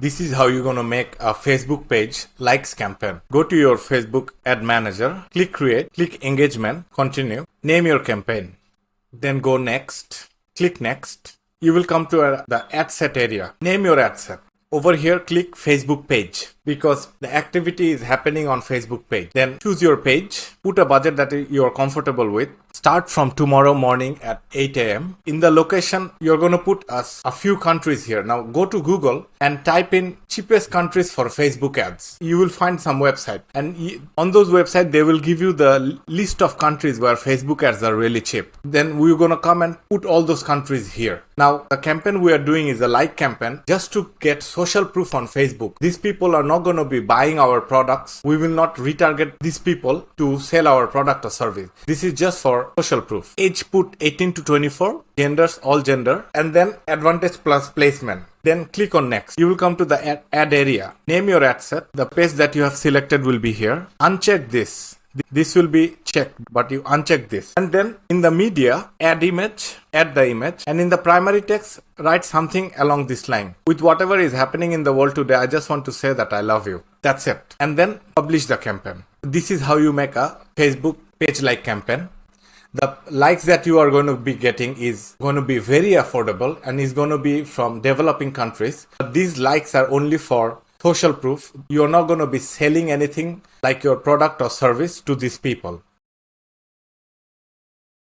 This is how you're going to make a Facebook page likes campaign. Go to your Facebook ad manager, click create, click engagement, continue, name your campaign. Then go next, click next. You will come to the ad set area. Name your ad set. Over here, click Facebook page because the activity is happening on Facebook page. Then choose your page, put a budget that you are comfortable with. Start from tomorrow morning at 8 a.m. In the location, you're going to put a few countries here. Now go to Google and type in cheapest countries for Facebook ads. You will find some website, and on those websites, they will give you the list of countries where Facebook ads are really cheap. Then we're going to come and put all those countries here. Now the campaign we are doing is a like campaign just to get social proof on Facebook. These people are not going to be buying our products. We will not retarget these people to sell our product or service. This is just for social proof. Age put 18 to 24, genders all gender, and then advantage plus placement. Then click on next. You will come to the ad area. Name your ad set. The page that you have selected will be here. Uncheck this. This will be checked, but you uncheck this. And then in the media, add the image. And in the primary text, write something along this line. With whatever is happening in the world today, I just want to say that I love you. That's it. And then publish the campaign. This is how you make a Facebook page like campaign. The likes that you are going to be getting is going to be very affordable and is going to be from developing countries. But these likes are only for social proof. You are not going to be selling anything like your product or service to these people.